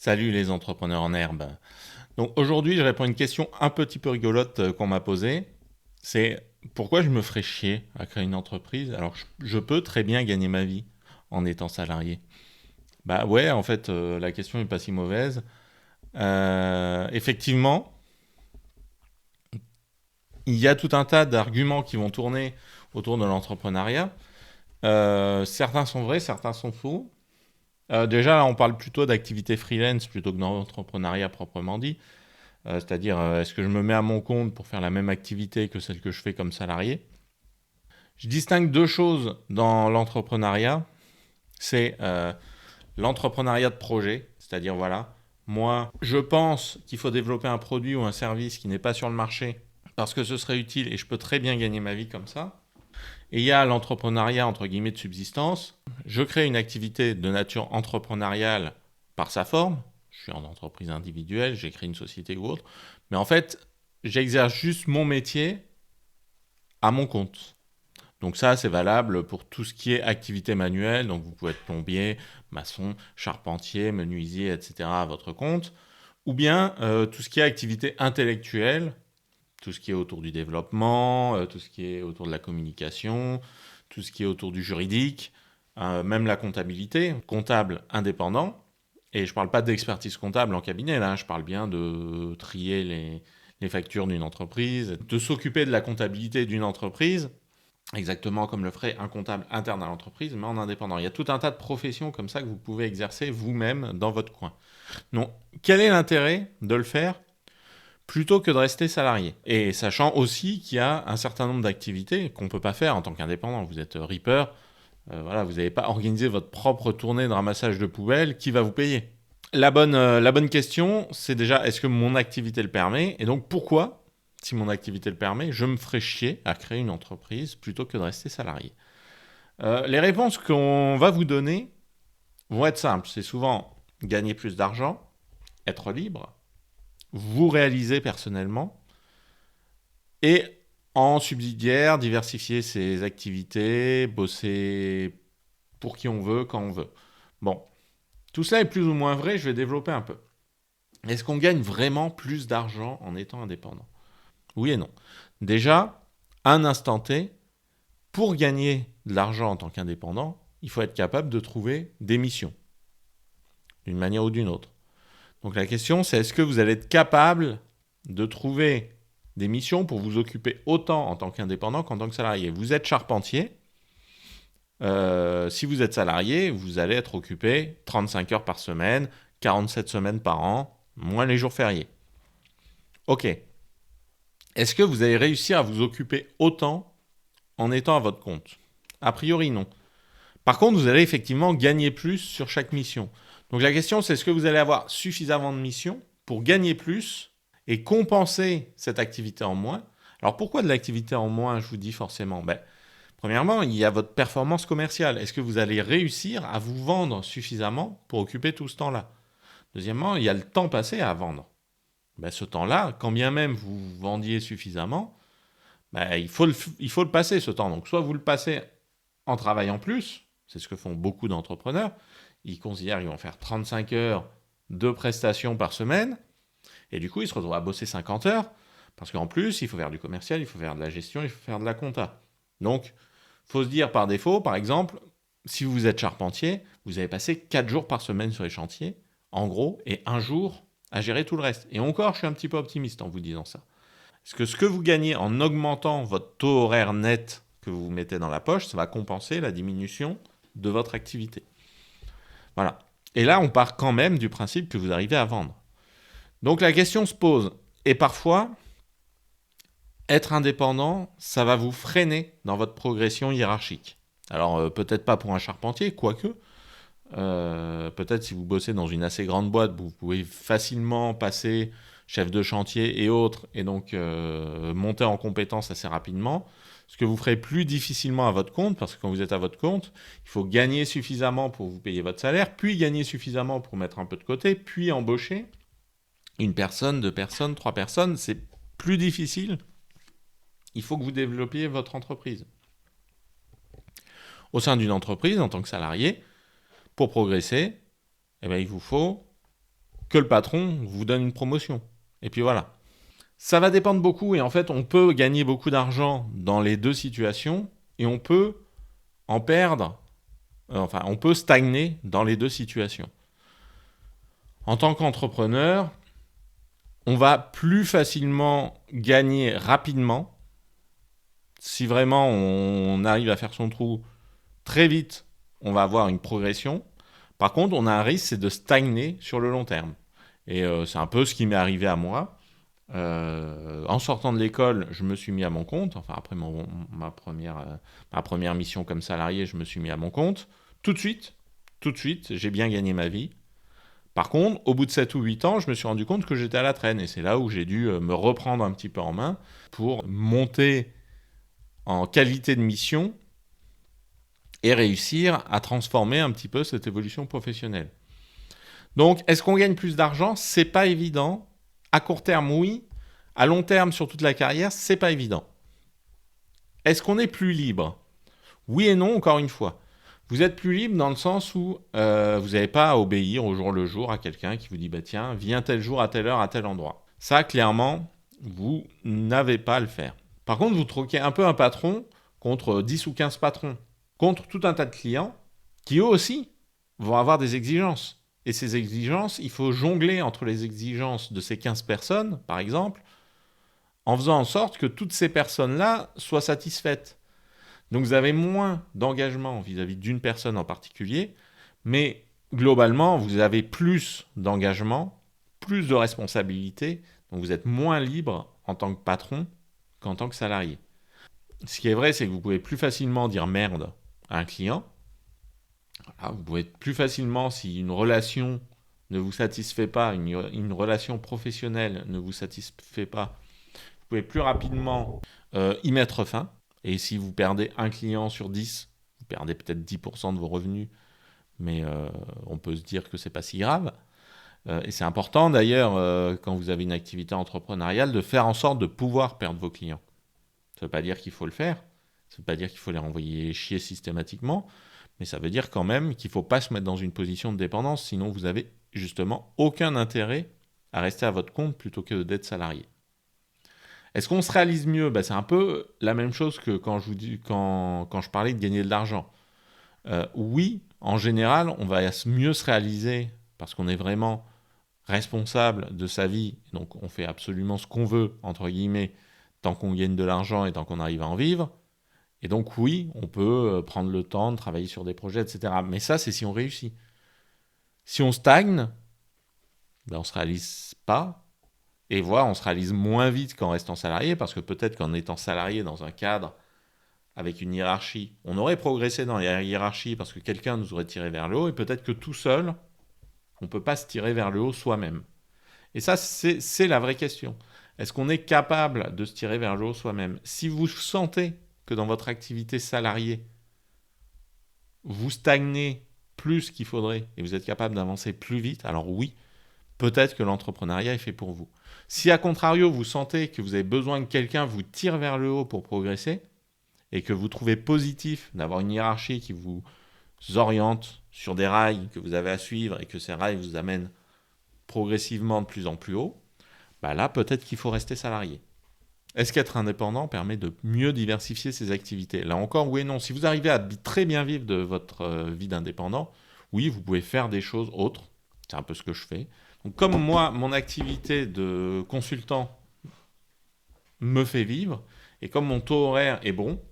Salut les entrepreneurs en herbe. Donc aujourd'hui, je réponds à une question un petit peu rigolote qu'on m'a posée. C'est pourquoi je me ferais chier à créer une entreprise alors que je peux très bien gagner ma vie en étant salarié. Bah ouais, en fait, la question n'est pas si mauvaise. Effectivement, il y a tout un tas d'arguments qui vont tourner autour de l'entrepreneuriat. Certains sont vrais, certains sont faux. Déjà, là, on parle plutôt d'activité freelance plutôt que d'entrepreneuriat proprement dit. C'est-à-dire, est-ce que je me mets à mon compte pour faire la même activité que celle que je fais comme salarié? Je distingue deux choses dans l'entrepreneuriat. C'est l'entrepreneuriat de projet, c'est-à-dire, voilà, moi, je pense qu'il faut développer un produit ou un service qui n'est pas sur le marché parce que ce serait utile et je peux très bien gagner ma vie comme ça. Et il y a l'entrepreneuriat, entre guillemets, de subsistance. Je crée une activité de nature entrepreneuriale par sa forme. Je suis en entreprise individuelle, j'ai créé une société ou autre. Mais en fait, j'exerce juste mon métier à mon compte. Donc ça, c'est valable pour tout ce qui est activité manuelle. Donc vous pouvez être plombier, maçon, charpentier, menuisier, etc. à votre compte. Ou bien tout ce qui est activité intellectuelle, tout ce qui est autour du développement, tout ce qui est autour de la communication, tout ce qui est autour du juridique, même la comptabilité, comptable indépendant. Et je ne parle pas d'expertise comptable en cabinet, là, je parle bien de trier les factures d'une entreprise, de s'occuper de la comptabilité d'une entreprise, exactement comme le ferait un comptable interne à l'entreprise, mais en indépendant. Il y a tout un tas de professions comme ça que vous pouvez exercer vous-même dans votre coin. Donc, quel est l'intérêt de le faire plutôt que de rester salarié? Et sachant aussi qu'il y a un certain nombre d'activités qu'on ne peut pas faire en tant qu'indépendant. Vous êtes Reaper, voilà, vous n'avez pas organisé votre propre tournée de ramassage de poubelles, qui va vous payer? La bonne question, c'est déjà est-ce que mon activité le permet? Et donc pourquoi, si mon activité le permet, je me ferais chier à créer une entreprise plutôt que de rester salarié? Les réponses qu'on va vous donner vont être simples. C'est souvent gagner plus d'argent, être libre, vous réaliser personnellement, et en subsidiaire, diversifier ses activités, bosser pour qui on veut, quand on veut. Bon, tout cela est plus ou moins vrai, je vais développer un peu. Est-ce qu'on gagne vraiment plus d'argent en étant indépendant? Oui et non. Déjà, à un instant T, pour gagner de l'argent en tant qu'indépendant, il faut être capable de trouver des missions, d'une manière ou d'une autre. Donc la question, c'est est-ce que vous allez être capable de trouver des missions pour vous occuper autant en tant qu'indépendant qu'en tant que salarié? Vous êtes charpentier. Si vous êtes salarié, vous allez être occupé 35 heures par semaine, 47 semaines par an, moins les jours fériés. Ok. Est-ce que vous allez réussir à vous occuper autant en étant à votre compte? A priori, non. Par contre, vous allez effectivement gagner plus sur chaque mission. Donc la question, c'est est-ce que vous allez avoir suffisamment de missions pour gagner plus et compenser cette activité en moins? Alors pourquoi de l'activité en moins, je vous dis forcément? Premièrement, il y a votre performance commerciale. Est-ce que vous allez réussir à vous vendre suffisamment pour occuper tout ce temps-là? Deuxièmement, il y a le temps passé à vendre. Ce temps-là, quand bien même vous vendiez suffisamment, il faut le passer ce temps. Donc soit vous le passez en travaillant plus, c'est ce que font beaucoup d'entrepreneurs, ils considèrent qu'ils vont faire 35 heures de prestations par semaine, et du coup ils se retrouvent à bosser 50 heures, parce qu'en plus il faut faire du commercial, il faut faire de la gestion, il faut faire de la compta. Donc il faut se dire par défaut, par exemple, si vous êtes charpentier, vous avez passé 4 jours par semaine sur les chantiers, en gros, et un jour à gérer tout le reste. Et encore, je suis un petit peu optimiste en vous disant ça. Parce que ce que vous gagnez en augmentant votre taux horaire net que vous mettez dans la poche, ça va compenser la diminution de votre activité. Voilà. Et là, on part quand même du principe que vous arrivez à vendre. Donc la question se pose. Et parfois, être indépendant, ça va vous freiner dans votre progression hiérarchique. Alors peut-être pas pour un charpentier, quoique. Peut-être si vous bossez dans une assez grande boîte, vous pouvez facilement passer chef de chantier et autres, et donc monter en compétence assez rapidement. Ce que vous ferez plus difficilement à votre compte, parce que quand vous êtes à votre compte, il faut gagner suffisamment pour vous payer votre salaire, puis gagner suffisamment pour mettre un peu de côté, puis embaucher une personne, deux personnes, trois personnes. C'est plus difficile. Il faut que vous développiez votre entreprise. Au sein d'une entreprise, en tant que salarié, pour progresser, il vous faut que le patron vous donne une promotion. Et puis voilà. Ça va dépendre beaucoup et en fait, on peut gagner beaucoup d'argent dans les deux situations et on peut en perdre, enfin, on peut stagner dans les deux situations. En tant qu'entrepreneur, on va plus facilement gagner rapidement si vraiment on arrive à faire son trou très vite, on va avoir une progression. Par contre, on a un risque, c'est de stagner sur le long terme. Et c'est un peu ce qui m'est arrivé à moi. En sortant de l'école, je me suis mis à mon compte. Enfin, après ma première mission comme salarié, je me suis mis à mon compte. Tout de suite, j'ai bien gagné ma vie. Par contre, au bout de 7 ou 8 ans, je me suis rendu compte que j'étais à la traîne. Et c'est là où j'ai dû me reprendre un petit peu en main pour monter en qualité de mission et réussir à transformer un petit peu cette évolution professionnelle. Donc, est-ce qu'on gagne plus d'argent ? C'est pas évident. À court terme, oui. À long terme, sur toute la carrière, c'est pas évident. Est-ce qu'on est plus libre ? Oui et non, encore une fois. Vous êtes plus libre dans le sens où vous n'avez pas à obéir au jour le jour à quelqu'un qui vous dit bah tiens, viens tel jour à telle heure à tel endroit. Ça, clairement, vous n'avez pas à le faire. Par contre, vous troquez un peu un patron contre 10 ou 15 patrons, contre tout un tas de clients qui eux aussi vont avoir des exigences. Et ces exigences, il faut jongler entre les exigences de ces 15 personnes, par exemple, en faisant en sorte que toutes ces personnes-là soient satisfaites. Donc vous avez moins d'engagement vis-à-vis d'une personne en particulier, mais globalement, vous avez plus d'engagement, plus de responsabilités, donc vous êtes moins libre en tant que patron qu'en tant que salarié. Ce qui est vrai, c'est que vous pouvez plus facilement dire merde à un client. Voilà, vous pouvez plus facilement, si une relation ne vous satisfait pas, une relation professionnelle ne vous satisfait pas, vous pouvez plus rapidement y mettre fin. Et si vous perdez un client sur 10, vous perdez peut-être 10% de vos revenus, mais on peut se dire que c'est pas si grave. Et c'est important d'ailleurs, quand vous avez une activité entrepreneuriale, de faire en sorte de pouvoir perdre vos clients. Ça ne veut pas dire qu'il faut le faire, ça ne veut pas dire qu'il faut les renvoyer chier systématiquement, mais ça veut dire quand même qu'il ne faut pas se mettre dans une position de dépendance, sinon vous avez justement aucun intérêt à rester à votre compte plutôt que d'être salarié. Est-ce qu'on se réalise mieux ? C'est un peu la même chose que quand je parlais de gagner de l'argent. Oui, en général, on va mieux se réaliser parce qu'on est vraiment responsable de sa vie, donc on fait absolument ce qu'on veut, entre guillemets, tant qu'on gagne de l'argent et tant qu'on arrive à en vivre. Et donc oui, on peut prendre le temps de travailler sur des projets, etc. Mais ça, c'est si on réussit. Si on stagne, on ne se réalise pas. Et voilà, on se réalise moins vite qu'en restant salarié, parce que peut-être qu'en étant salarié dans un cadre avec une hiérarchie, on aurait progressé dans la hiérarchie parce que quelqu'un nous aurait tiré vers le haut, et peut-être que tout seul, on ne peut pas se tirer vers le haut soi-même. Et ça, c'est la vraie question. Est-ce qu'on est capable de se tirer vers le haut soi-même ? Si vous sentez que dans votre activité salariée, vous stagnez plus qu'il faudrait et vous êtes capable d'avancer plus vite, alors oui, peut-être que l'entrepreneuriat est fait pour vous. Si à contrario, vous sentez que vous avez besoin que quelqu'un vous tire vers le haut pour progresser et que vous trouvez positif d'avoir une hiérarchie qui vous oriente sur des rails que vous avez à suivre et que ces rails vous amènent progressivement de plus en plus haut, là, peut-être qu'il faut rester salarié. Est-ce qu'être indépendant permet de mieux diversifier ses activités ? Là encore, oui et non. Si vous arrivez à très bien vivre de votre vie d'indépendant, oui, vous pouvez faire des choses autres. C'est un peu ce que je fais. Donc, comme moi, mon activité de consultant me fait vivre, et comme mon taux horaire est bon,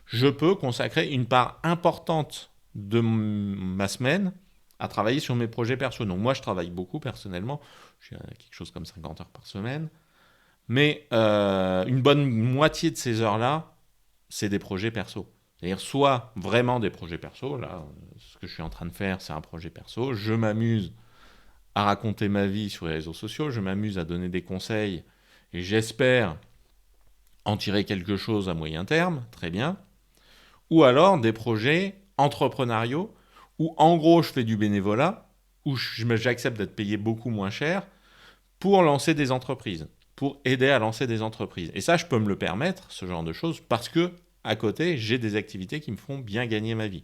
je peux consacrer une part importante de ma semaine à travailler sur mes projets perso. Donc moi, je travaille beaucoup personnellement. Je suis à quelque chose comme 50 heures par semaine. Mais une bonne moitié de ces heures-là, c'est des projets perso. C'est-à-dire soit vraiment des projets perso. Là, ce que je suis en train de faire, c'est un projet perso. Je m'amuse à raconter ma vie sur les réseaux sociaux. Je m'amuse à donner des conseils. Et j'espère en tirer quelque chose à moyen terme. Très bien. Ou alors des projets entrepreneuriaux où en gros je fais du bénévolat, où j'accepte d'être payé beaucoup moins cher pour lancer des entreprises, pour aider à lancer des entreprises. Et ça, je peux me le permettre, ce genre de choses, parce que à côté, j'ai des activités qui me font bien gagner ma vie.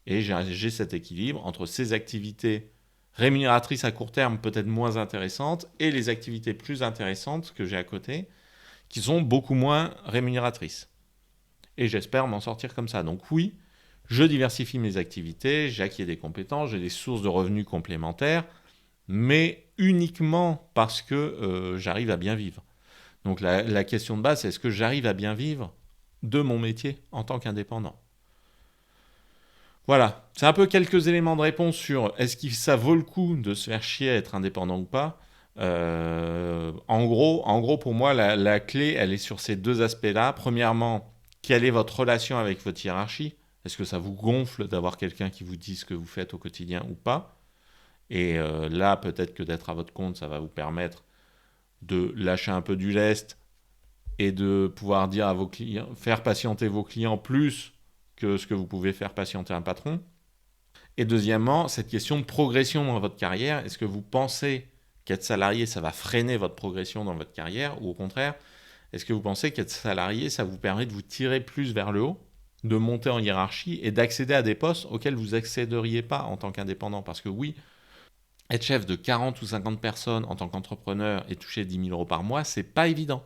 Et j'ai cet équilibre entre ces activités rémunératrices à court terme peut-être moins intéressantes et les activités plus intéressantes que j'ai à côté qui sont beaucoup moins rémunératrices. Et j'espère m'en sortir comme ça. Donc oui, je diversifie mes activités, j'acquiers des compétences, j'ai des sources de revenus complémentaires, mais uniquement parce que j'arrive à bien vivre. Donc la question de base, c'est est-ce que j'arrive à bien vivre de mon métier en tant qu'indépendant? Voilà, c'est un peu quelques éléments de réponse sur est-ce que ça vaut le coup de se faire chier à être indépendant ou pas. En gros, pour moi, la clé, elle est sur ces deux aspects-là. Premièrement, quelle est votre relation avec votre hiérarchie? Est-ce que ça vous gonfle d'avoir quelqu'un qui vous dit ce que vous faites au quotidien ou pas? Et là, peut-être que d'être à votre compte, ça va vous permettre de lâcher un peu du lest et de pouvoir dire à vos clients, faire patienter vos clients plus que ce que vous pouvez faire patienter un patron. Et deuxièmement, cette question de progression dans votre carrière, est-ce que vous pensez qu'être salarié, ça va freiner votre progression dans votre carrière, ou au contraire, est-ce que vous pensez qu'être salarié, ça vous permet de vous tirer plus vers le haut, de monter en hiérarchie et d'accéder à des postes auxquels vous n'accéderiez pas en tant qu'indépendant? Parce que oui, être chef de 40 ou 50 personnes en tant qu'entrepreneur et toucher 10 000 euros par mois, c'est pas évident.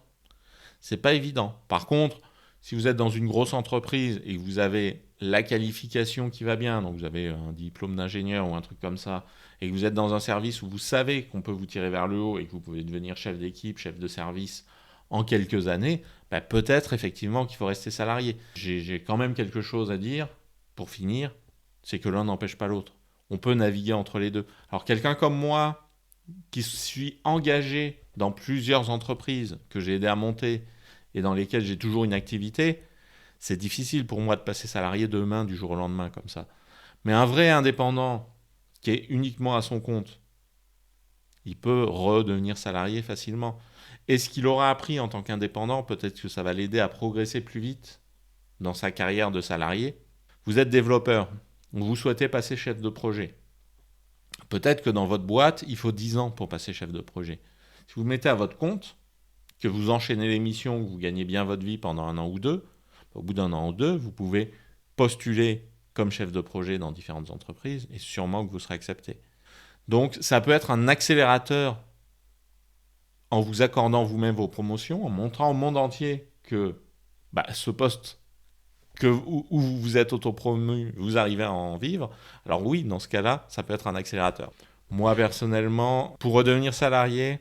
C'est pas évident. Par contre, si vous êtes dans une grosse entreprise et que vous avez la qualification qui va bien, donc vous avez un diplôme d'ingénieur ou un truc comme ça, et que vous êtes dans un service où vous savez qu'on peut vous tirer vers le haut et que vous pouvez devenir chef d'équipe, chef de service en quelques années, bah peut-être effectivement qu'il faut rester salarié. J'ai quand même quelque chose à dire pour finir, c'est que l'un n'empêche pas l'autre. On peut naviguer entre les deux. Alors quelqu'un comme moi, qui suis engagé dans plusieurs entreprises que j'ai aidé à monter et dans lesquelles j'ai toujours une activité, c'est difficile pour moi de passer salarié demain du jour au lendemain comme ça. Mais un vrai indépendant qui est uniquement à son compte, il peut redevenir salarié facilement. Et ce qu'il aura appris en tant qu'indépendant, peut-être que ça va l'aider à progresser plus vite dans sa carrière de salarié. Vous êtes développeur, vous souhaitez passer chef de projet. Peut-être que dans votre boîte, il faut 10 ans pour passer chef de projet. Si vous mettez à votre compte, que vous enchaînez les missions, que vous gagnez bien votre vie pendant un an ou deux, au bout d'un an ou deux, vous pouvez postuler comme chef de projet dans différentes entreprises et sûrement que vous serez accepté. Donc ça peut être un accélérateur en vous accordant vous-même vos promotions, en montrant au monde entier que ce poste où vous êtes autopromu, vous arrivez à en vivre. Alors oui, dans ce cas-là, ça peut être un accélérateur. Moi, personnellement, pour redevenir salarié,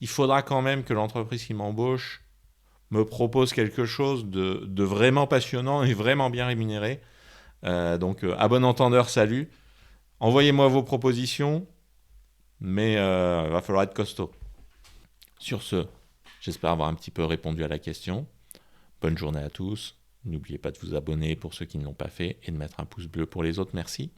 il faudra quand même que l'entreprise qui m'embauche me propose quelque chose de vraiment passionnant et vraiment bien rémunéré. Donc, à bon entendeur, salut. Envoyez-moi vos propositions, mais il va falloir être costaud. Sur ce, j'espère avoir un petit peu répondu à la question. Bonne journée à tous. N'oubliez pas de vous abonner pour ceux qui ne l'ont pas fait et de mettre un pouce bleu pour les autres. Merci.